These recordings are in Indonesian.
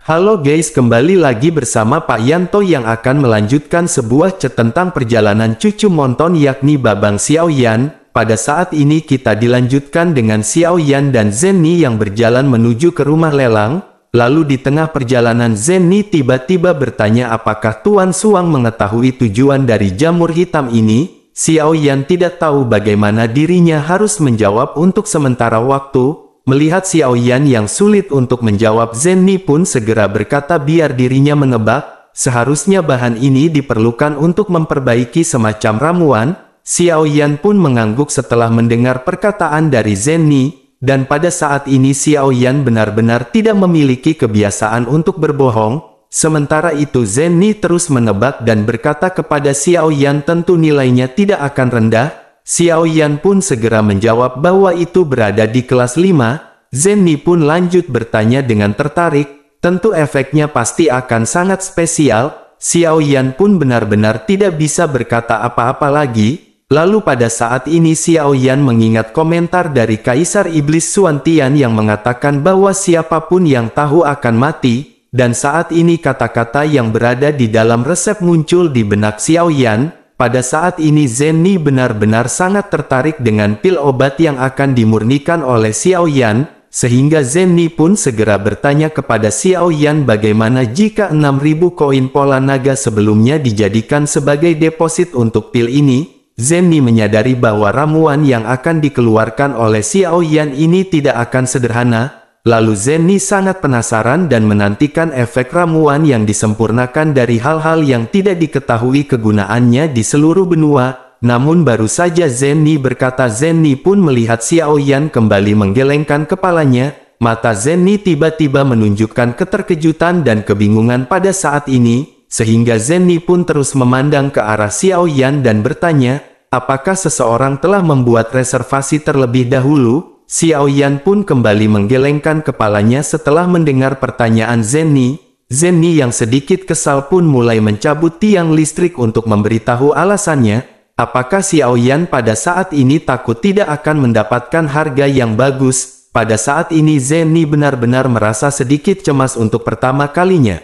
Halo guys, kembali lagi bersama Pak Yanto yang akan melanjutkan sebuah tentang perjalanan cucu Monton yakni Babang Xiaoyan. Pada saat ini kita dilanjutkan dengan Xiaoyan dan Zenny yang berjalan menuju ke rumah lelang. Lalu di tengah perjalanan Zenny tiba-tiba bertanya apakah Tuan Suang mengetahui tujuan dari jamur hitam ini. Xiaoyan tidak tahu bagaimana dirinya harus menjawab untuk sementara waktu. Melihat Xiaoyan yang sulit untuk menjawab, Zenny pun segera berkata biar dirinya menebak, seharusnya bahan ini diperlukan untuk memperbaiki semacam ramuan. Xiaoyan pun mengangguk setelah mendengar perkataan dari Zenny, dan pada saat ini Xiaoyan benar-benar tidak memiliki kebiasaan untuk berbohong. Sementara itu Zenny terus menebak dan berkata kepada Xiaoyan tentu nilainya tidak akan rendah. Xiaoyan pun segera menjawab bahwa itu berada di kelas 5. Zenny pun lanjut bertanya dengan tertarik, tentu efeknya pasti akan sangat spesial. Xiaoyan pun benar-benar tidak bisa berkata apa-apa lagi. Lalu pada saat ini Xiaoyan mengingat komentar dari Kaisar Iblis Xuantian yang mengatakan bahwa siapapun yang tahu akan mati, dan saat ini kata-kata yang berada di dalam resep muncul di benak Xiaoyan. Pada saat ini Zenny benar-benar sangat tertarik dengan pil obat yang akan dimurnikan oleh Xiaoyan, sehingga Zenny pun segera bertanya kepada Xiaoyan bagaimana jika 6.000 koin pola naga sebelumnya dijadikan sebagai deposit untuk pil ini. Zenny menyadari bahwa ramuan yang akan dikeluarkan oleh Xiaoyan ini tidak akan sederhana. Lalu Zenny sangat penasaran dan menantikan efek ramuan yang disempurnakan dari hal-hal yang tidak diketahui kegunaannya di seluruh benua. Namun baru saja Zenny berkata, Zenny pun melihat Xiaoyan kembali menggelengkan kepalanya. Mata Zenny tiba-tiba menunjukkan keterkejutan dan kebingungan pada saat ini, sehingga Zenny pun terus memandang ke arah Xiaoyan dan bertanya, apakah seseorang telah membuat reservasi terlebih dahulu? Xiaoyan pun kembali menggelengkan kepalanya setelah mendengar pertanyaan Zenny. Zenny yang sedikit kesal pun mulai mencabut tiang listrik untuk memberitahu alasannya. Apakah Xiaoyan pada saat ini takut tidak akan mendapatkan harga yang bagus? Pada saat ini Zenny benar-benar merasa sedikit cemas untuk pertama kalinya.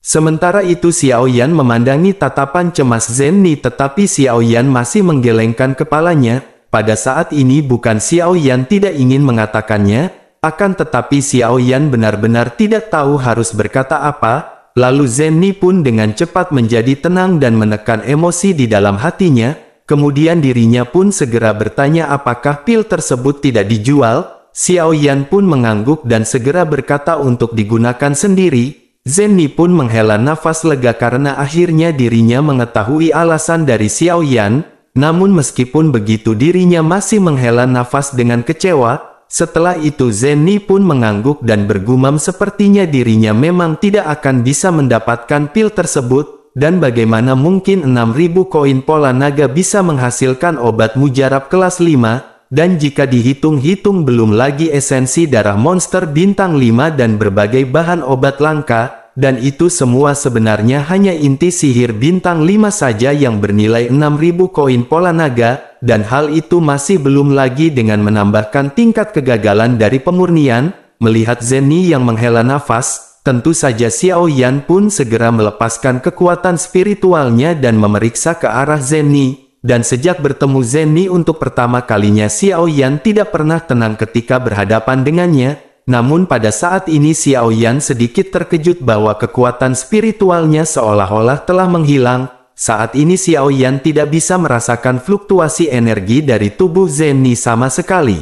Sementara itu Xiaoyan memandangi tatapan cemas Zenny tetapi Xiaoyan masih menggelengkan kepalanya. Pada saat ini bukan Xiaoyan tidak ingin mengatakannya, akan tetapi Xiaoyan benar-benar tidak tahu harus berkata apa. Lalu Zenny pun dengan cepat menjadi tenang dan menekan emosi di dalam hatinya. Kemudian dirinya pun segera bertanya apakah pil tersebut tidak dijual. Xiaoyan pun mengangguk dan segera berkata untuk digunakan sendiri. Zenny pun menghela nafas lega karena akhirnya dirinya mengetahui alasan dari Xiaoyan. Namun meskipun begitu dirinya masih menghela nafas dengan kecewa. Setelah itu Zenny pun mengangguk dan bergumam sepertinya dirinya memang tidak akan bisa mendapatkan pil tersebut. Dan bagaimana mungkin 6.000 koin pola naga bisa menghasilkan obat mujarab kelas 5. Dan jika dihitung-hitung belum lagi esensi darah monster bintang 5 dan berbagai bahan obat langka. Dan itu semua sebenarnya hanya inti sihir bintang 5 saja yang bernilai 6.000 koin pola naga, dan hal itu masih belum lagi dengan menambahkan tingkat kegagalan dari pemurnian. Melihat Zenny yang menghela nafas, tentu saja Xiaoyan pun segera melepaskan kekuatan spiritualnya dan memeriksa ke arah Zenny. Dan sejak bertemu Zenny untuk pertama kalinya Xiaoyan tidak pernah tenang ketika berhadapan dengannya. Namun pada saat ini Xiaoyan sedikit terkejut bahwa kekuatan spiritualnya seolah-olah telah menghilang. Saat ini Xiaoyan tidak bisa merasakan fluktuasi energi dari tubuh Zenny sama sekali.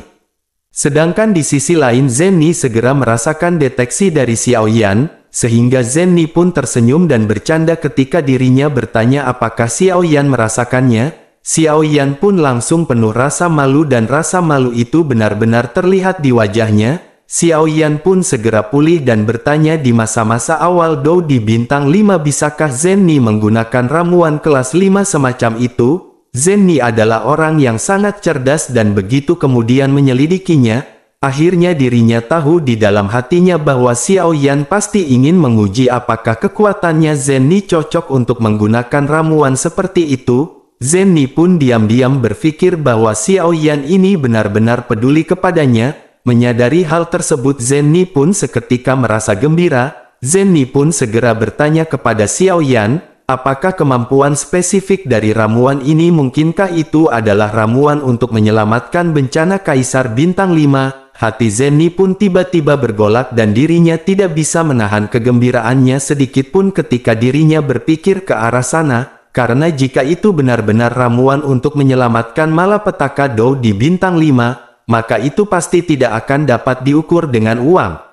Sedangkan di sisi lain Zenny segera merasakan deteksi dari Xiaoyan, sehingga Zenny pun tersenyum dan bercanda ketika dirinya bertanya apakah Xiaoyan merasakannya. Xiaoyan pun langsung penuh rasa malu dan rasa malu itu benar-benar terlihat di wajahnya. Xiaoyan pun segera pulih dan bertanya di masa-masa awal Dou di bintang 5 bisakah Zenny menggunakan ramuan kelas 5 semacam itu? Zenny adalah orang yang sangat cerdas dan begitu kemudian menyelidikinya. Akhirnya dirinya tahu di dalam hatinya bahwa Xiaoyan pasti ingin menguji apakah kekuatannya Zenny cocok untuk menggunakan ramuan seperti itu. Zenny pun diam-diam berpikir bahwa Xiaoyan ini benar-benar peduli kepadanya. Menyadari hal tersebut Zenny pun seketika merasa gembira. Zenni pun segera bertanya kepada Xiao Yan, apakah kemampuan spesifik dari ramuan ini mungkinkah itu adalah ramuan untuk menyelamatkan bencana Kaisar Bintang 5? Hati Zenni pun tiba-tiba bergolak dan dirinya tidak bisa menahan kegembiraannya sedikitpun ketika dirinya berpikir ke arah sana, karena jika itu benar-benar ramuan untuk menyelamatkan malapetaka Dou di Bintang 5, maka itu pasti tidak akan dapat diukur dengan uang.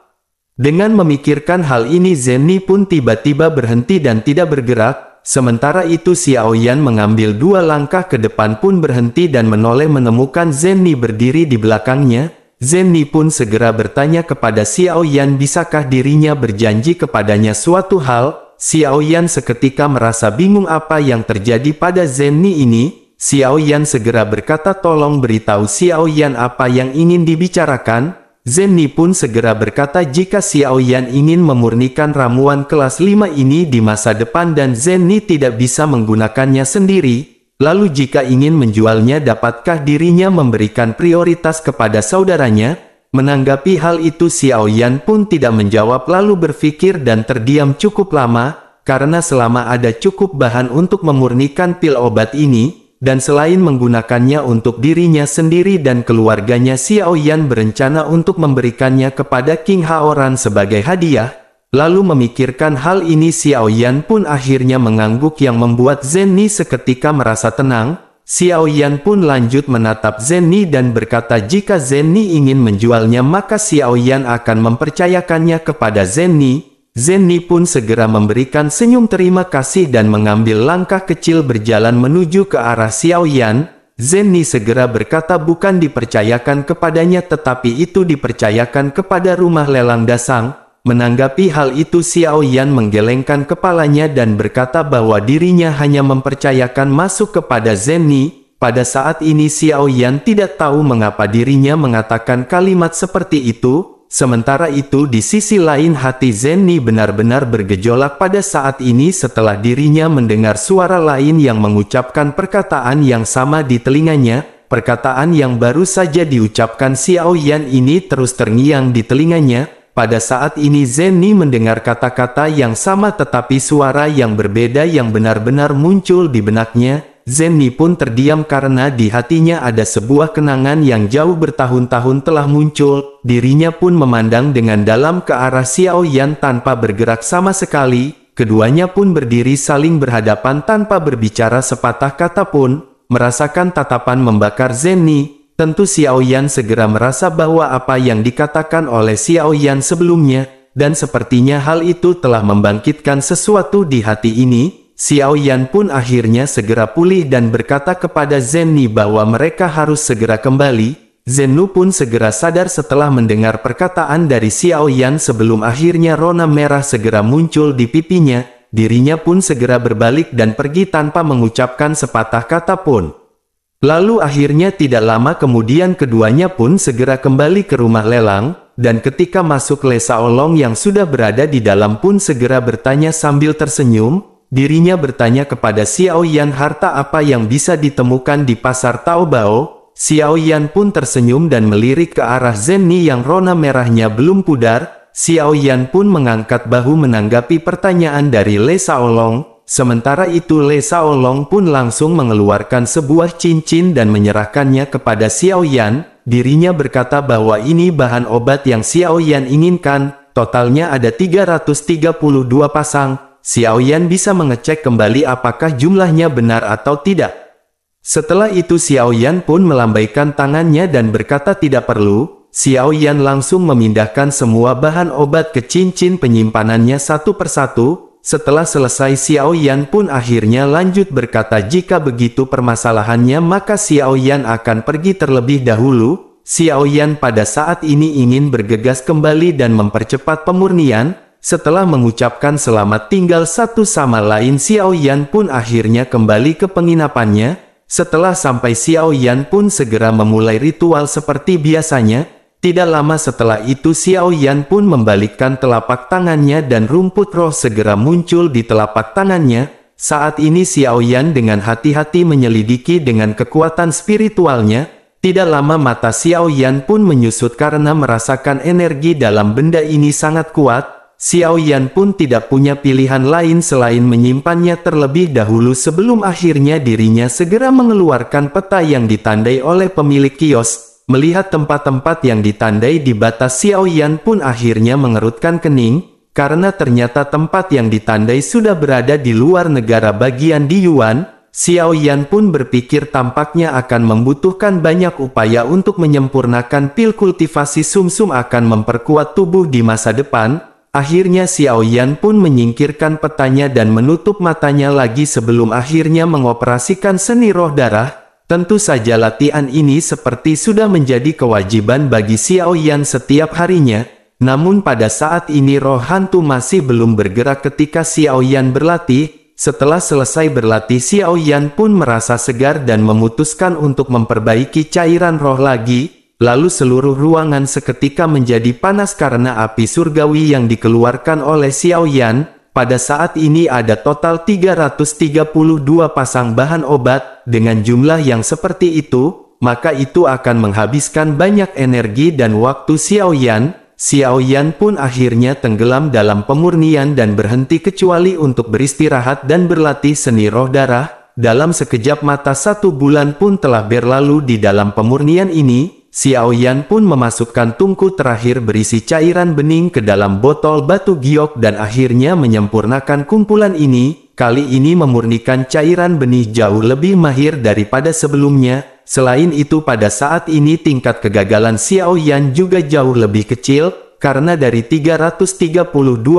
Dengan memikirkan hal ini Zenni pun tiba-tiba berhenti dan tidak bergerak, sementara itu Xiao Yan mengambil 2 langkah ke depan pun berhenti dan menoleh menemukan Zenni berdiri di belakangnya. Zenni pun segera bertanya kepada Xiao Yan bisakah dirinya berjanji kepadanya suatu hal. Xiao Yan seketika merasa bingung apa yang terjadi pada Zenni ini. Xiao Yan segera berkata tolong beritahu Xiao Yan apa yang ingin dibicarakan. Zenni pun segera berkata jika Xiao Yan ingin memurnikan ramuan kelas 5 ini di masa depan dan Zenni tidak bisa menggunakannya sendiri, lalu jika ingin menjualnya dapatkah dirinya memberikan prioritas kepada saudaranya? Menanggapi hal itu Xiao Yan pun tidak menjawab lalu berpikir dan terdiam cukup lama, karena selama ada cukup bahan untuk memurnikan pil obat ini, dan selain menggunakannya untuk dirinya sendiri dan keluarganya Xiao Yan berencana untuk memberikannya kepada King Haoran sebagai hadiah. Lalu memikirkan hal ini Xiao Yan pun akhirnya mengangguk yang membuat Zenni seketika merasa tenang. Xiao Yan pun lanjut menatap Zenni dan berkata jika Zenni ingin menjualnya maka Xiao Yan akan mempercayakannya kepada Zenni. Zenni pun segera memberikan senyum terima kasih dan mengambil langkah kecil berjalan menuju ke arah Xiao Yan. Zenni segera berkata bukan dipercayakan kepadanya tetapi itu dipercayakan kepada rumah lelang dasang. Menanggapi hal itu Xiao Yan menggelengkan kepalanya dan berkata bahwa dirinya hanya mempercayakan masuk kepada Zenni. Pada saat ini Xiao Yan tidak tahu mengapa dirinya mengatakan kalimat seperti itu. Sementara itu di sisi lain hati Zenni benar-benar bergejolak pada saat ini setelah dirinya mendengar suara lain yang mengucapkan perkataan yang sama di telinganya. Perkataan yang baru saja diucapkan Xiao Yan ini terus terngiang di telinganya. Pada saat ini Zenni mendengar kata-kata yang sama tetapi suara yang berbeda yang benar-benar muncul di benaknya. Zenni pun terdiam karena di hatinya ada sebuah kenangan yang jauh bertahun-tahun telah muncul. Dirinya pun memandang dengan dalam ke arah Xiao Yan tanpa bergerak sama sekali. Keduanya pun berdiri saling berhadapan tanpa berbicara sepatah kata pun. Merasakan tatapan membakar Zenni, tentu Xiao Yan segera merasa bahwa apa yang dikatakan oleh Xiao Yan sebelumnya, dan sepertinya hal itu telah membangkitkan sesuatu di hati ini. Xiao Yan pun akhirnya segera pulih dan berkata kepada Zenni bahwa mereka harus segera kembali. Zennu pun segera sadar setelah mendengar perkataan dari Xiao Yan sebelum akhirnya rona merah segera muncul di pipinya. Dirinya pun segera berbalik dan pergi tanpa mengucapkan sepatah kata pun. Lalu akhirnya tidak lama kemudian keduanya pun segera kembali ke rumah lelang, dan ketika masuk Le Shaolong yang sudah berada di dalam pun segera bertanya sambil tersenyum. Dirinya bertanya kepada Xiao Yan harta apa yang bisa ditemukan di pasar Taobao. Xiao Yan pun tersenyum dan melirik ke arah Zenni yang rona merahnya belum pudar. Xiao Yan pun mengangkat bahu menanggapi pertanyaan dari Le Shaolong. Sementara itu Le Shaolong pun langsung mengeluarkan sebuah cincin dan menyerahkannya kepada Xiao Yan. Dirinya berkata bahwa ini bahan obat yang Xiao Yan inginkan. Totalnya ada 332 pasang. Xiao Yan bisa mengecek kembali apakah jumlahnya benar atau tidak. Setelah itu Xiao Yan pun melambaikan tangannya dan berkata tidak perlu. Xiao Yan langsung memindahkan semua bahan obat ke cincin penyimpanannya satu persatu. Setelah selesai Xiao Yan pun akhirnya lanjut berkata jika begitu permasalahannya maka Xiao Yan akan pergi terlebih dahulu. Xiao Yan pada saat ini ingin bergegas kembali dan mempercepat pemurnian. Setelah mengucapkan selamat tinggal satu sama lain Xiao Yan pun akhirnya kembali ke penginapannya. Setelah sampai Xiao Yan pun segera memulai ritual seperti biasanya. Tidak lama setelah itu Xiao Yan pun membalikkan telapak tangannya dan rumput roh segera muncul di telapak tangannya. Saat ini Xiao Yan dengan hati-hati menyelidiki dengan kekuatan spiritualnya. Tidak lama mata Xiao Yan pun menyusut karena merasakan energi dalam benda ini sangat kuat. Xiao Yan pun tidak punya pilihan lain selain menyimpannya terlebih dahulu sebelum akhirnya dirinya segera mengeluarkan peta yang ditandai oleh pemilik kios. Melihat tempat-tempat yang ditandai di batas, Xiao Yan pun akhirnya mengerutkan kening, karena ternyata tempat yang ditandai sudah berada di luar negara bagian di Yuan. Xiao Yan pun berpikir tampaknya akan membutuhkan banyak upaya untuk menyempurnakan pil kultivasi sumsum akan memperkuat tubuh di masa depan. Akhirnya Xiao Yan pun menyingkirkan petanya dan menutup matanya lagi sebelum akhirnya mengoperasikan seni roh darah. Tentu saja latihan ini seperti sudah menjadi kewajiban bagi Xiao Yan setiap harinya. Namun pada saat ini roh hantu masih belum bergerak ketika Xiao Yan berlatih. Setelah selesai berlatih, Xiao Yan pun merasa segar dan memutuskan untuk memperbaiki cairan roh lagi. Lalu seluruh ruangan seketika menjadi panas karena api surgawi yang dikeluarkan oleh Xiao Yan. Pada saat ini ada total 332 pasang bahan obat. Dengan jumlah yang seperti itu, maka itu akan menghabiskan banyak energi dan waktu Xiao Yan. Xiao Yan pun akhirnya tenggelam dalam pemurnian dan berhenti kecuali untuk beristirahat dan berlatih seni roh darah. Dalam sekejap mata 1 bulan pun telah berlalu di dalam pemurnian ini. Xiao Yan pun memasukkan tungku terakhir berisi cairan bening ke dalam botol batu giok dan akhirnya menyempurnakan kumpulan ini. Kali ini memurnikan cairan benih jauh lebih mahir daripada sebelumnya. Selain itu pada saat ini tingkat kegagalan Xiao Yan juga jauh lebih kecil, karena dari 332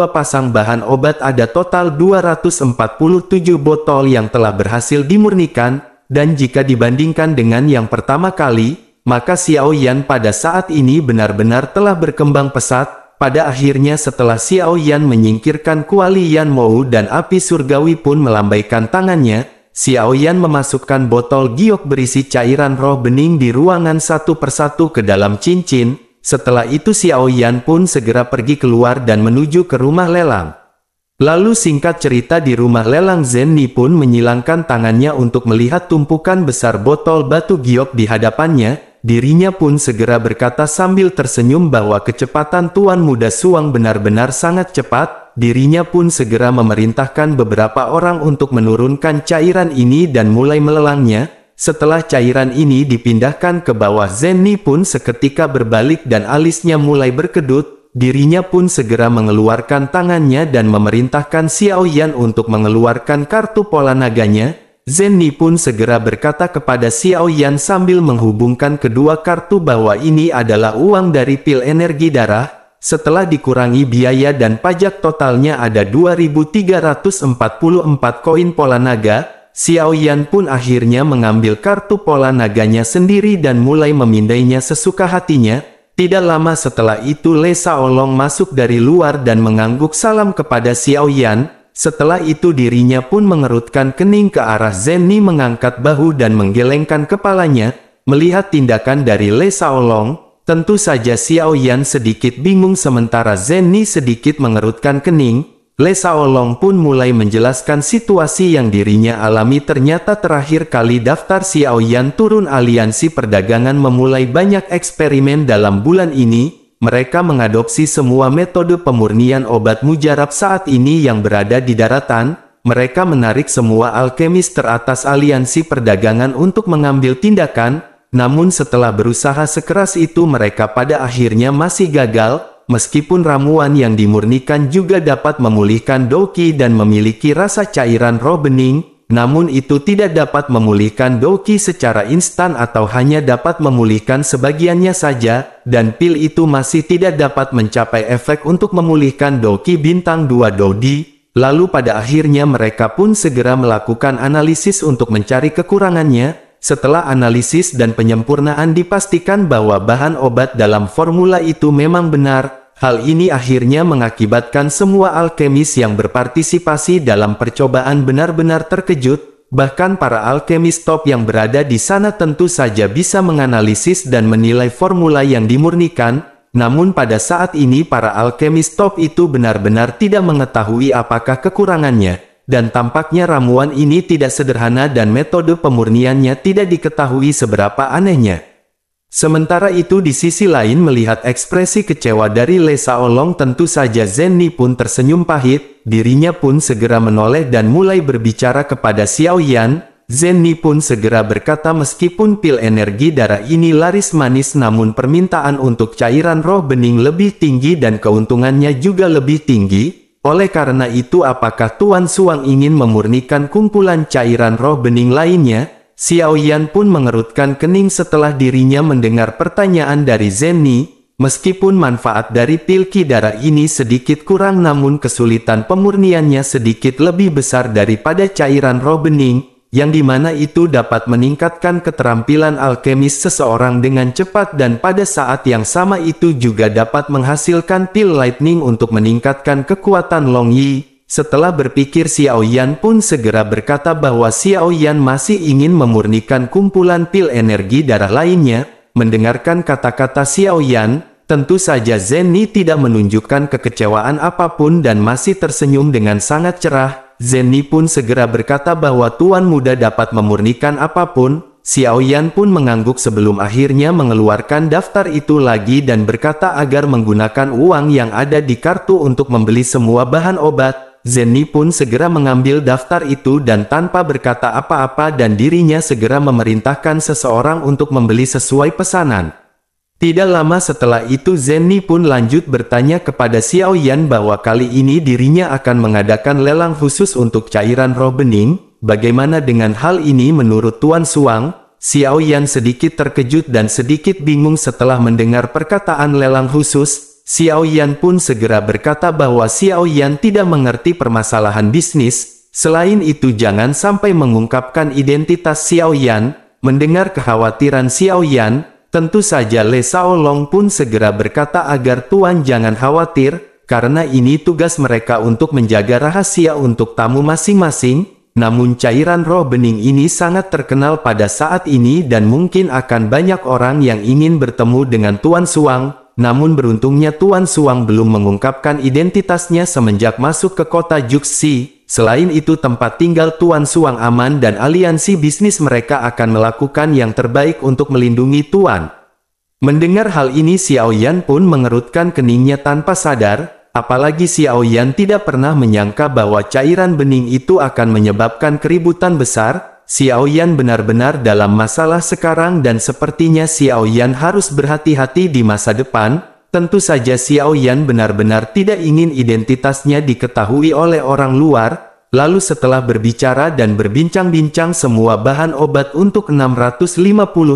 pasang bahan obat ada total 247 botol yang telah berhasil dimurnikan, dan jika dibandingkan dengan yang pertama kali, maka Xiao Yan pada saat ini benar-benar telah berkembang pesat. Pada akhirnya setelah Xiao Yan menyingkirkan kuali Yan Mou dan api surgawi pun melambaikan tangannya, Xiao Yan memasukkan botol giok berisi cairan roh bening di ruangan satu persatu ke dalam cincin. Setelah itu Xiao Yan pun segera pergi keluar dan menuju ke rumah lelang. Lalu singkat cerita di rumah lelang Zhen Ni pun menyilangkan tangannya untuk melihat tumpukan besar botol batu giok di hadapannya. Dirinya pun segera berkata sambil tersenyum bahwa kecepatan Tuan Muda Suang benar-benar sangat cepat. Dirinya pun segera memerintahkan beberapa orang untuk menurunkan cairan ini dan mulai melelangnya. Setelah cairan ini dipindahkan ke bawah, Zhen Ni pun seketika berbalik dan alisnya mulai berkedut. Dirinya pun segera mengeluarkan tangannya dan memerintahkan Xiao Yan untuk mengeluarkan kartu pola naganya. Zhen Ni pun segera berkata kepada Xiao Yan sambil menghubungkan kedua kartu bahwa ini adalah uang dari pil energi darah. Setelah dikurangi biaya dan pajak totalnya ada 2.344 koin pola naga. Xiao Yan pun akhirnya mengambil kartu pola naganya sendiri dan mulai memindainya sesuka hatinya. Tidak lama setelah itu Le Shaolong masuk dari luar dan mengangguk salam kepada Xiao Yan. Setelah itu dirinya pun mengerutkan kening ke arah Zhen Ni, mengangkat bahu dan menggelengkan kepalanya. Melihat tindakan dari Le Shaolong, tentu saja Xiao Yan sedikit bingung sementara Zhen Ni sedikit mengerutkan kening. Le Shaolong pun mulai menjelaskan situasi yang dirinya alami. Ternyata terakhir kali daftar Xiao Yan turun aliansi perdagangan memulai banyak eksperimen dalam bulan ini. Mereka mengadopsi semua metode pemurnian obat mujarab saat ini yang berada di daratan. Mereka menarik semua alkemis teratas aliansi perdagangan untuk mengambil tindakan. Namun setelah berusaha sekeras itu mereka pada akhirnya masih gagal. Meskipun ramuan yang dimurnikan juga dapat memulihkan Doqi dan memiliki rasa cairan roh bening, namun itu tidak dapat memulihkan Doqi secara instan atau hanya dapat memulihkan sebagiannya saja, dan pil itu masih tidak dapat mencapai efek untuk memulihkan Doqi bintang 2 Dodi. Lalu pada akhirnya mereka pun segera melakukan analisis untuk mencari kekurangannya. Setelah analisis dan penyempurnaan dipastikan bahwa bahan obat dalam formula itu memang benar. Hal ini akhirnya mengakibatkan semua alkemis yang berpartisipasi dalam percobaan benar-benar terkejut. Bahkan para alkemis top yang berada di sana tentu saja bisa menganalisis dan menilai formula yang dimurnikan. Namun pada saat ini para alkemis top itu benar-benar tidak mengetahui apakah kekurangannya. Dan tampaknya ramuan ini tidak sederhana dan metode pemurniannya tidak diketahui seberapa anehnya. Sementara itu di sisi lain melihat ekspresi kecewa dari Le Shaolong tentu saja Zhen Ni pun tersenyum pahit, dirinya pun segera menoleh dan mulai berbicara kepada Xiao Yan. Zhen Ni pun segera berkata meskipun pil energi darah ini laris manis namun permintaan untuk cairan roh bening lebih tinggi dan keuntungannya juga lebih tinggi. Oleh karena itu apakah Tuan Suang ingin memurnikan kumpulan cairan roh bening lainnya? Xiao Yan pun mengerutkan kening setelah dirinya mendengar pertanyaan dari Zhen Ni. Meskipun manfaat dari pil ki darah ini sedikit kurang namun kesulitan pemurniannya sedikit lebih besar daripada cairan roh bening, yang dimana itu dapat meningkatkan keterampilan alkemis seseorang dengan cepat dan pada saat yang sama itu juga dapat menghasilkan pil lightning untuk meningkatkan kekuatan Long Yi. Setelah berpikir Xiao Yan pun segera berkata bahwa Xiao Yan masih ingin memurnikan kumpulan pil energi darah lainnya. Mendengarkan kata-kata Xiao Yan, tentu saja Zhen Ni tidak menunjukkan kekecewaan apapun dan masih tersenyum dengan sangat cerah. Zhen Ni pun segera berkata bahwa tuan muda dapat memurnikan apapun. Xiao Yan pun mengangguk sebelum akhirnya mengeluarkan daftar itu lagi dan berkata agar menggunakan uang yang ada di kartu untuk membeli semua bahan obat. Zhen Ni pun segera mengambil daftar itu dan tanpa berkata apa-apa dan dirinya segera memerintahkan seseorang untuk membeli sesuai pesanan. Tidak lama setelah itu Zhen Ni pun lanjut bertanya kepada Xiao Yan bahwa kali ini dirinya akan mengadakan lelang khusus untuk cairan roh bening. Bagaimana dengan hal ini menurut Tuan Suang? Xiao Yan sedikit terkejut dan sedikit bingung setelah mendengar perkataan lelang khusus. Xiao Yan pun segera berkata bahwa Xiao Yan tidak mengerti permasalahan bisnis. Selain itu jangan sampai mengungkapkan identitas Xiao Yan. Mendengar kekhawatiran Xiao Yan, tentu saja Le Shaolong pun segera berkata agar Tuan jangan khawatir, karena ini tugas mereka untuk menjaga rahasia untuk tamu masing-masing. Namun cairan roh bening ini sangat terkenal pada saat ini dan mungkin akan banyak orang yang ingin bertemu dengan Tuan Suang. Namun beruntungnya Tuan Suang belum mengungkapkan identitasnya semenjak masuk ke kota Juxi. Selain itu tempat tinggal Tuan Suang aman dan aliansi bisnis mereka akan melakukan yang terbaik untuk melindungi Tuan. Mendengar hal ini Xiao Yan pun mengerutkan keningnya tanpa sadar, apalagi Xiao Yan tidak pernah menyangka bahwa cairan bening itu akan menyebabkan keributan besar. Xiao Yan benar-benar dalam masalah sekarang dan sepertinya Xiao Yan harus berhati-hati di masa depan. Tentu saja Xiao Yan benar-benar tidak ingin identitasnya diketahui oleh orang luar. Lalu setelah berbicara dan berbincang-bincang semua bahan obat untuk 650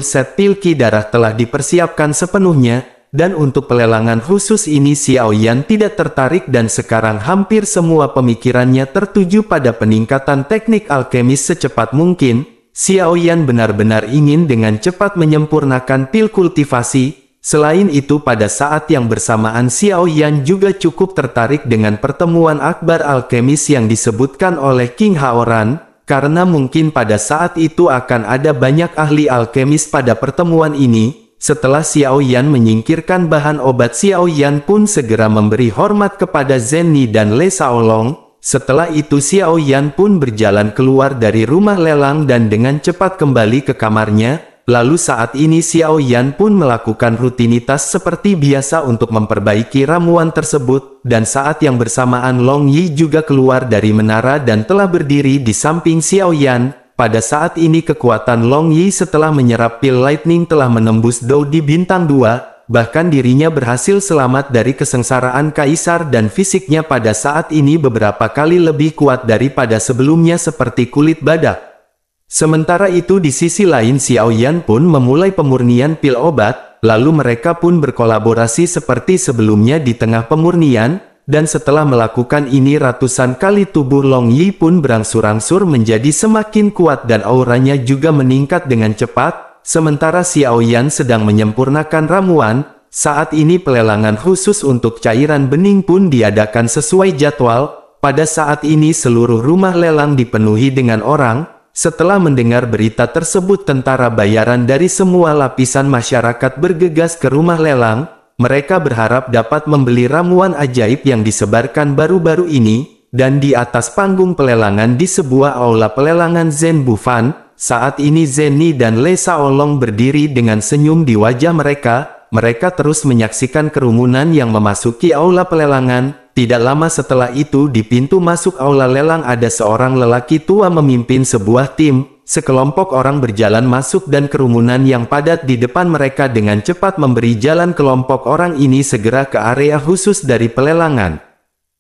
set pil ki darah telah dipersiapkan sepenuhnya. Dan untuk pelelangan khusus ini Xiao Yan tidak tertarik dan sekarang hampir semua pemikirannya tertuju pada peningkatan teknik alkemis secepat mungkin. Xiao Yan benar-benar ingin dengan cepat menyempurnakan pil kultivasi. Selain itu pada saat yang bersamaan Xiao Yan juga cukup tertarik dengan pertemuan akbar alkemis yang disebutkan oleh King Haoran. Karena mungkin pada saat itu akan ada banyak ahli alkemis pada pertemuan ini. Setelah Xiao Yan menyingkirkan bahan obat Xiao Yan pun segera memberi hormat kepada Zhen Ni dan Le Shaolong. Setelah itu Xiao Yan pun berjalan keluar dari rumah lelang dan dengan cepat kembali ke kamarnya. Lalu saat ini Xiao Yan pun melakukan rutinitas seperti biasa untuk memperbaiki ramuan tersebut. Dan saat yang bersamaan Long Yi juga keluar dari menara dan telah berdiri di samping Xiao Yan. Pada saat ini kekuatan Long Yi setelah menyerap pil lightning telah menembus Dou di bintang 2, bahkan dirinya berhasil selamat dari kesengsaraan kaisar dan fisiknya pada saat ini beberapa kali lebih kuat daripada sebelumnya seperti kulit badak. Sementara itu di sisi lain Xiao Yan pun memulai pemurnian pil obat, lalu mereka pun berkolaborasi seperti sebelumnya di tengah pemurnian. Dan setelah melakukan ini ratusan kali tubuh Long Yi pun berangsur-angsur menjadi semakin kuat dan auranya juga meningkat dengan cepat. Sementara Xiao Yan sedang menyempurnakan ramuan, saat ini pelelangan khusus untuk cairan bening pun diadakan sesuai jadwal. Pada saat ini seluruh rumah lelang dipenuhi dengan orang. Setelah mendengar berita tersebut tentara bayaran dari semua lapisan masyarakat bergegas ke rumah lelang. Mereka berharap dapat membeli ramuan ajaib yang disebarkan baru-baru ini, dan di atas panggung pelelangan di sebuah aula pelelangan Zhen Bufan, Saat ini Zenny dan Le Shaolong berdiri dengan senyum di wajah mereka. Mereka terus menyaksikan kerumunan yang memasuki aula pelelangan. Tidak lama setelah itu di pintu masuk aula lelang ada seorang lelaki tua memimpin sebuah tim. Sekelompok orang berjalan masuk dan kerumunan yang padat di depan mereka dengan cepat memberi jalan kelompok orang ini segera ke area khusus dari pelelangan.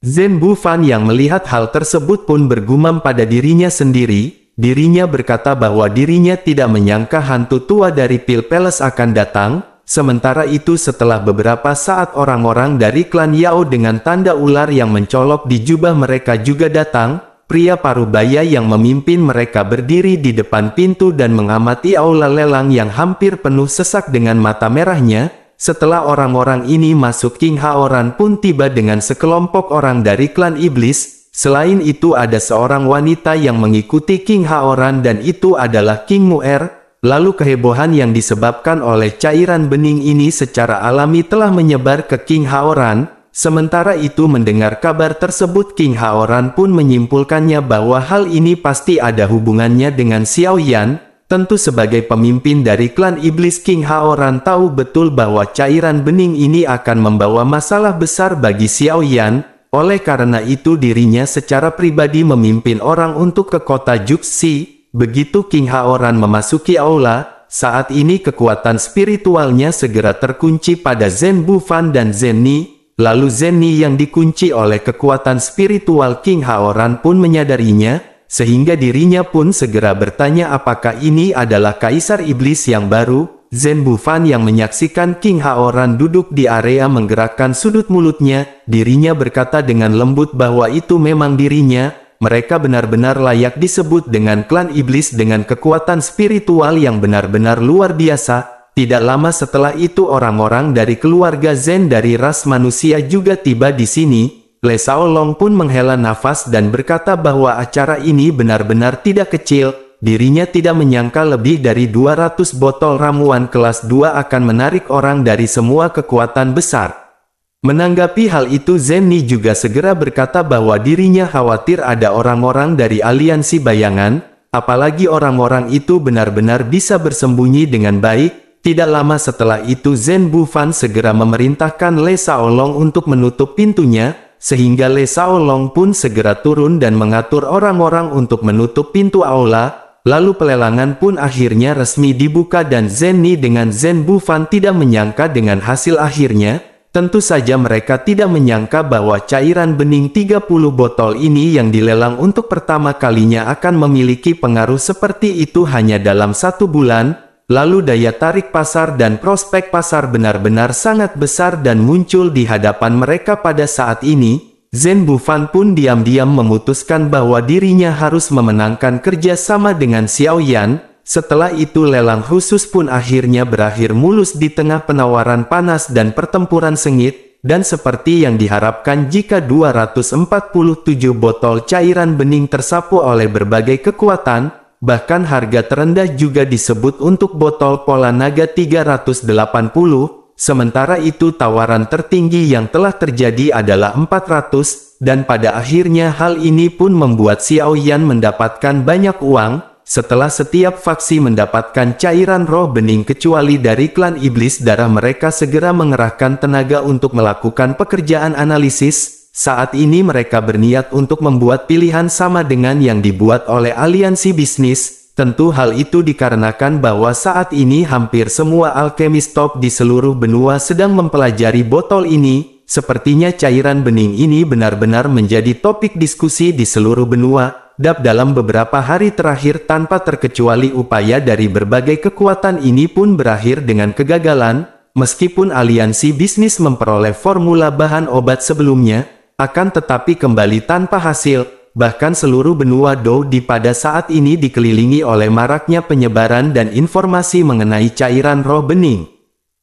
Zhen Bufan yang melihat hal tersebut pun bergumam pada dirinya sendiri. Dirinya berkata bahwa dirinya tidak menyangka hantu tua dari Pil Palace akan datang. Sementara itu setelah beberapa saat orang-orang dari klan Yao dengan tanda ular yang mencolok di jubah mereka juga datang. Pria parubaya yang memimpin mereka berdiri di depan pintu dan mengamati aula lelang yang hampir penuh sesak dengan mata merahnya. Setelah orang-orang ini masuk, King Haoran pun tiba dengan sekelompok orang dari klan iblis. Selain itu ada seorang wanita yang mengikuti King Haoran dan itu adalah King Muer. Lalu kehebohan yang disebabkan oleh cairan bening ini secara alami telah menyebar ke King Haoran. Sementara itu mendengar kabar tersebut King Haoran pun menyimpulkannya bahwa hal ini pasti ada hubungannya dengan Xiao Yan. Tentu sebagai pemimpin dari klan iblis King Haoran tahu betul bahwa cairan bening ini akan membawa masalah besar bagi Xiao Yan. Oleh karena itu dirinya secara pribadi memimpin orang untuk ke kota Juxi. Begitu King Haoran memasuki aula, saat ini kekuatan spiritualnya segera terkunci pada Zhen Bufan dan Zenny. Lalu Zenny yang dikunci oleh kekuatan spiritual King Haoran pun menyadarinya, sehingga dirinya pun segera bertanya apakah ini adalah Kaisar Iblis yang baru. Zhen Bufan yang menyaksikan King Haoran duduk di area menggerakkan sudut mulutnya, dirinya berkata dengan lembut bahwa itu memang dirinya. Mereka benar-benar layak disebut dengan klan iblis dengan kekuatan spiritual yang benar-benar luar biasa. Tidak lama setelah itu orang-orang dari keluarga Zhen dari ras manusia juga tiba di sini. Le Shaolong pun menghela nafas dan berkata bahwa acara ini benar-benar tidak kecil. Dirinya tidak menyangka lebih dari 200 botol ramuan kelas 2 akan menarik orang dari semua kekuatan besar. Menanggapi hal itu Zenny juga segera berkata bahwa dirinya khawatir ada orang-orang dari aliansi bayangan, apalagi orang-orang itu benar-benar bisa bersembunyi dengan baik. Tidak lama setelah itu Zhen Bufan segera memerintahkan Le Shaolong untuk menutup pintunya, sehingga Le Shaolong pun segera turun dan mengatur orang-orang untuk menutup pintu aula. Lalu pelelangan pun akhirnya resmi dibuka dan Zenny dengan Zhen Bufan tidak menyangka dengan hasil akhirnya. Tentu saja mereka tidak menyangka bahwa cairan bening 30 botol ini yang dilelang untuk pertama kalinya akan memiliki pengaruh seperti itu hanya dalam 1 bulan. Lalu daya tarik pasar dan prospek pasar benar-benar sangat besar dan muncul di hadapan mereka pada saat ini. Zhen Bufan pun diam-diam memutuskan bahwa dirinya harus memenangkan kerjasama dengan Xiao Yan. Setelah itu lelang khusus pun akhirnya berakhir mulus di tengah penawaran panas dan pertempuran sengit. Dan seperti yang diharapkan jika 247 botol cairan bening tersapu oleh berbagai kekuatan, bahkan harga terendah juga disebut untuk botol pola naga 380. Sementara itu tawaran tertinggi yang telah terjadi adalah 400, dan pada akhirnya hal ini pun membuat Xiao Yan mendapatkan banyak uang. Setelah setiap faksi mendapatkan cairan roh bening kecuali dari klan iblis darah, mereka segera mengerahkan tenaga untuk melakukan pekerjaan analisis. Saat ini mereka berniat untuk membuat pilihan sama dengan yang dibuat oleh aliansi bisnis. Tentu hal itu dikarenakan bahwa saat ini hampir semua alkemis top di seluruh benua sedang mempelajari botol ini. Sepertinya cairan bening ini benar-benar menjadi topik diskusi di seluruh benua. Dalam beberapa hari terakhir tanpa terkecuali upaya dari berbagai kekuatan ini pun berakhir dengan kegagalan. Meskipun aliansi bisnis memperoleh formula bahan obat sebelumnya, akan tetapi kembali tanpa hasil. Bahkan seluruh benua Dou di pada saat ini dikelilingi oleh maraknya penyebaran dan informasi mengenai cairan roh bening.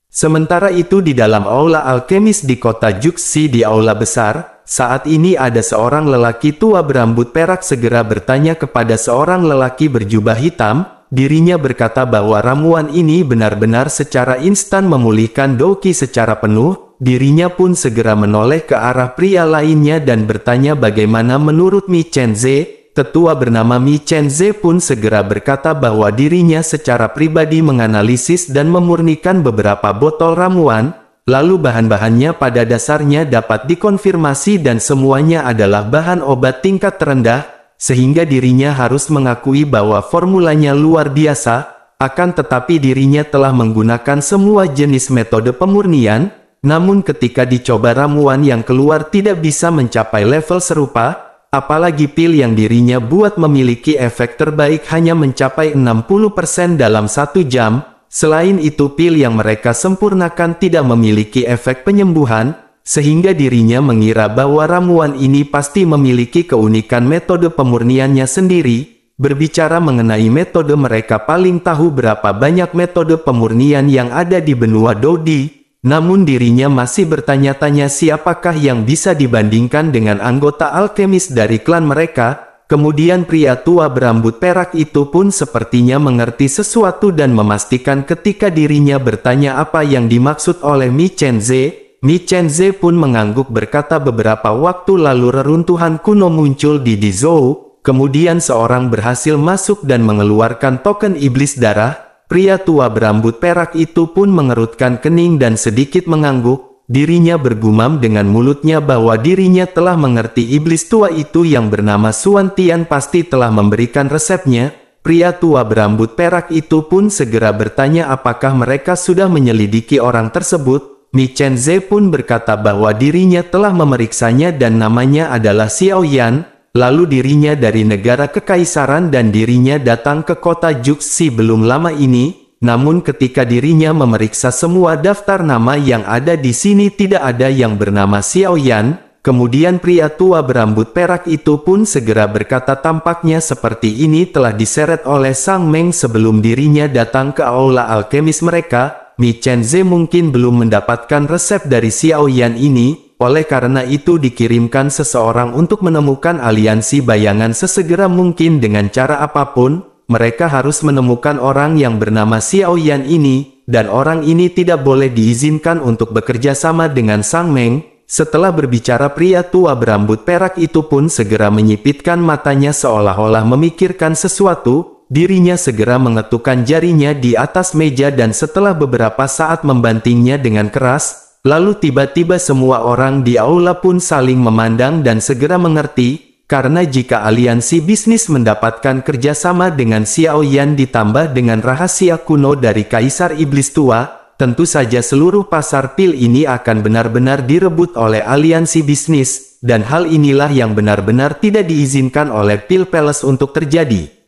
Sementara itu di dalam aula alkemis di kota Juxi di aula besar, saat ini ada seorang lelaki tua berambut perak segera bertanya kepada seorang lelaki berjubah hitam. Dirinya berkata bahwa ramuan ini benar-benar secara instan memulihkan Douki secara penuh. Dirinya pun segera menoleh ke arah pria lainnya dan bertanya bagaimana menurut Mi Chenze. tetua bernama Mi Chenze pun segera berkata bahwa dirinya secara pribadi menganalisis dan memurnikan beberapa botol ramuan, lalu bahan-bahannya pada dasarnya dapat dikonfirmasi dan semuanya adalah bahan obat tingkat terendah, sehingga dirinya harus mengakui bahwa formulanya luar biasa, akan tetapi dirinya telah menggunakan semua jenis metode pemurnian, namun ketika dicoba ramuan yang keluar tidak bisa mencapai level serupa, apalagi pil yang dirinya buat memiliki efek terbaik hanya mencapai 60% dalam 1 jam, selain itu pil yang mereka sempurnakan tidak memiliki efek penyembuhan, sehingga dirinya mengira bahwa ramuan ini pasti memiliki keunikan metode pemurniannya sendiri. Berbicara mengenai metode, mereka paling tahu berapa banyak metode pemurnian yang ada di benua Dodi. Namun dirinya masih bertanya-tanya siapakah yang bisa dibandingkan dengan anggota alkemis dari klan mereka. Kemudian pria tua berambut perak itu pun sepertinya mengerti sesuatu dan memastikan ketika dirinya bertanya apa yang dimaksud oleh Mi Chenze. Mi Chenze pun mengangguk berkata beberapa waktu lalu reruntuhan kuno muncul di Dizhou. Kemudian seorang berhasil masuk dan mengeluarkan token iblis darah. Pria tua berambut perak itu pun mengerutkan kening dan sedikit mengangguk. Dirinya bergumam dengan mulutnya bahwa dirinya telah mengerti iblis tua itu yang bernama Suan Tian pasti telah memberikan resepnya. Pria tua berambut perak itu pun segera bertanya apakah mereka sudah menyelidiki orang tersebut. Mi Chenze pun berkata bahwa dirinya telah memeriksanya dan namanya adalah Xiao Yan. Lalu dirinya dari negara kekaisaran dan dirinya datang ke kota Juxi belum lama ini, namun ketika dirinya memeriksa semua daftar nama yang ada di sini tidak ada yang bernama Xiao Yan. Kemudian pria tua berambut perak itu pun segera berkata tampaknya seperti ini telah diseret oleh Sang Meng sebelum dirinya datang ke aula alkemis mereka. Mi Chenze mungkin belum mendapatkan resep dari Xiao Yan ini. Oleh karena itu dikirimkan seseorang untuk menemukan aliansi bayangan sesegera mungkin dengan cara apapun. Mereka harus menemukan orang yang bernama Xiao Yan ini, dan orang ini tidak boleh diizinkan untuk bekerja sama dengan Sang Meng. Setelah berbicara pria tua berambut perak itu pun segera menyipitkan matanya seolah-olah memikirkan sesuatu. Dirinya segera mengetukkan jarinya di atas meja dan setelah beberapa saat membantingnya dengan keras, lalu tiba-tiba semua orang di aula pun saling memandang dan segera mengerti, karena jika aliansi bisnis mendapatkan kerjasama dengan Xiao Yan ditambah dengan rahasia kuno dari Kaisar Iblis Tua, tentu saja seluruh pasar pil ini akan benar-benar direbut oleh aliansi bisnis, dan hal inilah yang benar-benar tidak diizinkan oleh Pil Palace untuk terjadi.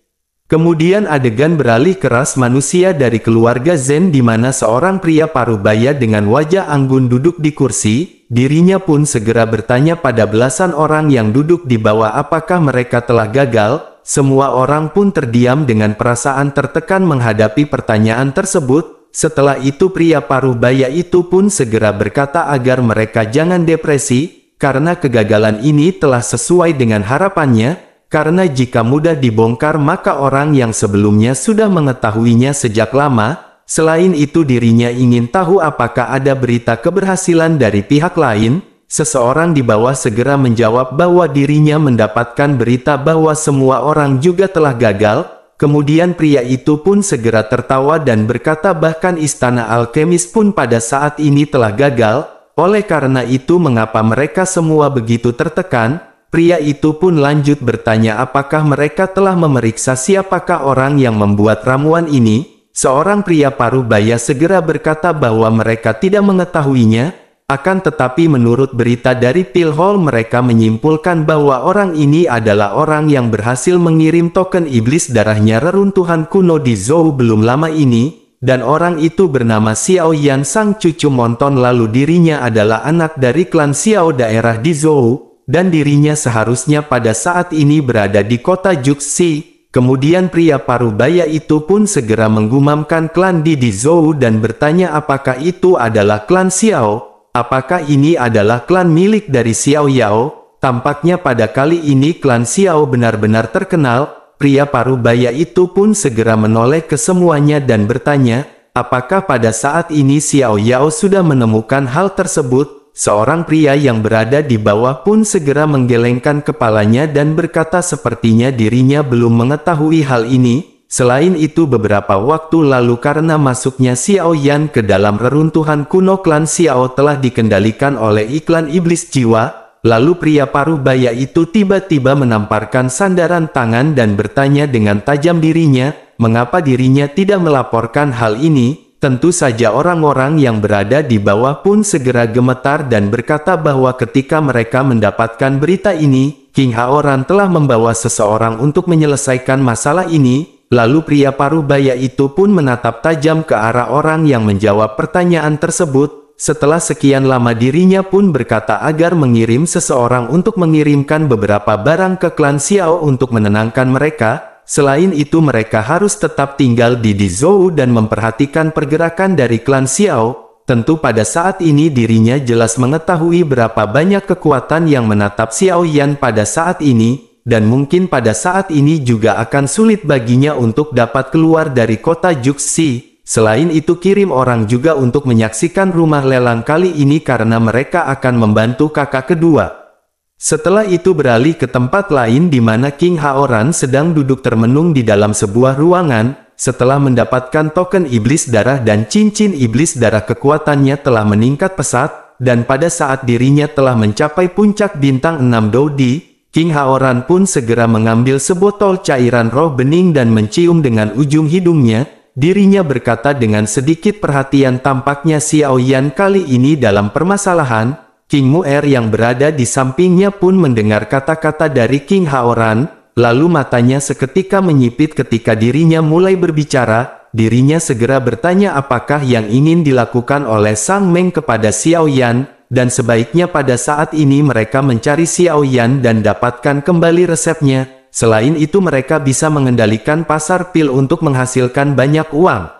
Kemudian adegan beralih ke ras manusia dari keluarga Zen di mana seorang pria parubaya dengan wajah anggun duduk di kursi. Dirinya pun segera bertanya pada belasan orang yang duduk di bawah apakah mereka telah gagal. Semua orang pun terdiam dengan perasaan tertekan menghadapi pertanyaan tersebut. Setelah itu pria parubaya itu pun segera berkata agar mereka jangan depresi, karena kegagalan ini telah sesuai dengan harapannya. Karena jika mudah dibongkar maka orang yang sebelumnya sudah mengetahuinya sejak lama. Selain itu dirinya ingin tahu apakah ada berita keberhasilan dari pihak lain. Seseorang di bawah segera menjawab bahwa dirinya mendapatkan berita bahwa semua orang juga telah gagal. Kemudian pria itu pun segera tertawa dan berkata bahkan istana alkemis pun pada saat ini telah gagal. Oleh karena itu mengapa mereka semua begitu tertekan? Pria itu pun lanjut bertanya apakah mereka telah memeriksa siapakah orang yang membuat ramuan ini. Seorang pria parubaya segera berkata bahwa mereka tidak mengetahuinya, akan tetapi menurut berita dari Pil Hall mereka menyimpulkan bahwa orang ini adalah orang yang berhasil mengirim token iblis darahnya reruntuhan kuno di Zhou belum lama ini, dan orang itu bernama Xiao Yan sang cucu monton lalu dirinya adalah anak dari klan Xiao daerah di Zhou. Dan dirinya seharusnya pada saat ini berada di kota Juxi. Kemudian pria parubaya itu pun segera menggumamkan klan di Dizhou dan bertanya apakah itu adalah klan Xiao. Apakah ini adalah klan milik dari Xiao Yao? Tampaknya pada kali ini klan Xiao benar-benar terkenal. Pria parubaya itu pun segera menoleh ke semuanya dan bertanya, apakah pada saat ini Xiao Yao sudah menemukan hal tersebut? seorang pria yang berada di bawah pun segera menggelengkan kepalanya dan berkata sepertinya dirinya belum mengetahui hal ini. Selain itu beberapa waktu lalu karena masuknya Xiao Yan ke dalam reruntuhan kuno klan Xiao telah dikendalikan oleh iklan iblis jiwa, lalu pria paruh baya itu tiba-tiba menamparkan sandaran tangan dan bertanya dengan tajam dirinya, mengapa dirinya tidak melaporkan hal ini. Tentu saja orang-orang yang berada di bawah pun segera gemetar dan berkata bahwa ketika mereka mendapatkan berita ini, King Haoran telah membawa seseorang untuk menyelesaikan masalah ini. Lalu pria paruh baya itu pun menatap tajam ke arah orang yang menjawab pertanyaan tersebut. Setelah sekian lama dirinya pun berkata agar mengirim seseorang untuk mengirimkan beberapa barang ke klan Xiao untuk menenangkan mereka. Selain itu mereka harus tetap tinggal di Dizhou dan memperhatikan pergerakan dari klan Xiao. Tentu pada saat ini dirinya jelas mengetahui berapa banyak kekuatan yang menatap Xiao Yan pada saat ini. Dan mungkin pada saat ini juga akan sulit baginya untuk dapat keluar dari kota Juxi. Selain itu kirim orang juga untuk menyaksikan rumah lelang kali ini karena mereka akan membantu kakak kedua. Setelah itu beralih ke tempat lain di mana King Haoran sedang duduk termenung di dalam sebuah ruangan. Setelah mendapatkan token iblis darah dan cincin iblis darah kekuatannya telah meningkat pesat. Dan pada saat dirinya telah mencapai puncak bintang 6 Dodi, King Haoran pun segera mengambil sebotol cairan roh bening dan mencium dengan ujung hidungnya. Dirinya berkata dengan sedikit perhatian tampaknya Xiao Yan kali ini dalam permasalahan. King Mu'er yang berada di sampingnya pun mendengar kata-kata dari King Haoran. Lalu matanya seketika menyipit ketika dirinya mulai berbicara. Dirinya segera bertanya apakah yang ingin dilakukan oleh Sang Meng kepada Xiao Yan. Dan sebaiknya pada saat ini mereka mencari Xiao Yan dan dapatkan kembali resepnya. Selain itu mereka bisa mengendalikan pasar pil untuk menghasilkan banyak uang.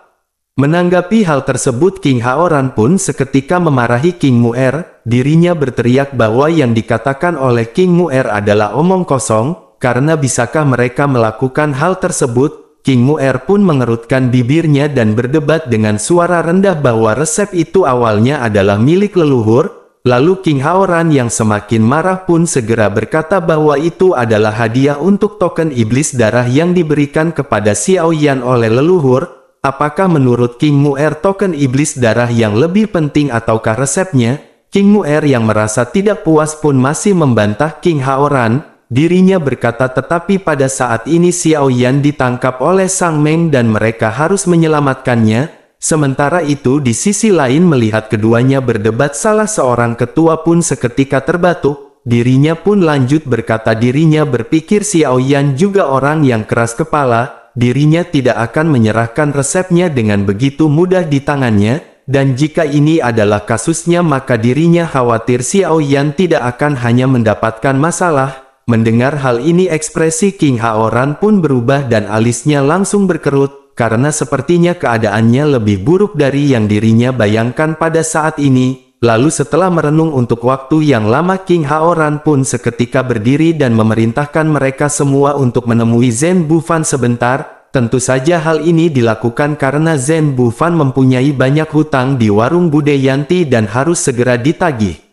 Menanggapi hal tersebut King Haoran pun seketika memarahi King Mu'er. Dirinya berteriak bahwa yang dikatakan oleh King Mu'er adalah omong kosong. Karena bisakah mereka melakukan hal tersebut? King Mu'er pun mengerutkan bibirnya dan berdebat dengan suara rendah bahwa resep itu awalnya adalah milik leluhur. Lalu King Haoran yang semakin marah pun segera berkata bahwa itu adalah hadiah untuk token iblis darah yang diberikan kepada Xiao Yan oleh leluhur. Apakah menurut King Mu'er token iblis darah yang lebih penting ataukah resepnya? King Mu'er yang merasa tidak puas pun masih membantah King Haoran. Dirinya berkata tetapi pada saat ini Xiao Yan ditangkap oleh Sang Meng dan mereka harus menyelamatkannya. Sementara itu di sisi lain melihat keduanya berdebat salah seorang ketua pun seketika terbatuk. Dirinya pun lanjut berkata dirinya berpikir Xiao Yan juga orang yang keras kepala. Dirinya tidak akan menyerahkan resepnya dengan begitu mudah di tangannya. Dan jika ini adalah kasusnya maka dirinya khawatir Xiao Yan tidak akan hanya mendapatkan masalah. Mendengar hal ini ekspresi King Haoran pun berubah dan alisnya langsung berkerut. Karena sepertinya keadaannya lebih buruk dari yang dirinya bayangkan pada saat ini. Lalu setelah merenung untuk waktu yang lama King Haoran pun seketika berdiri dan memerintahkan mereka semua untuk menemui Zhen Bufan sebentar. Tentu saja hal ini dilakukan karena Zhen Bufan mempunyai banyak hutang di warung Bude Yanti dan harus segera ditagih.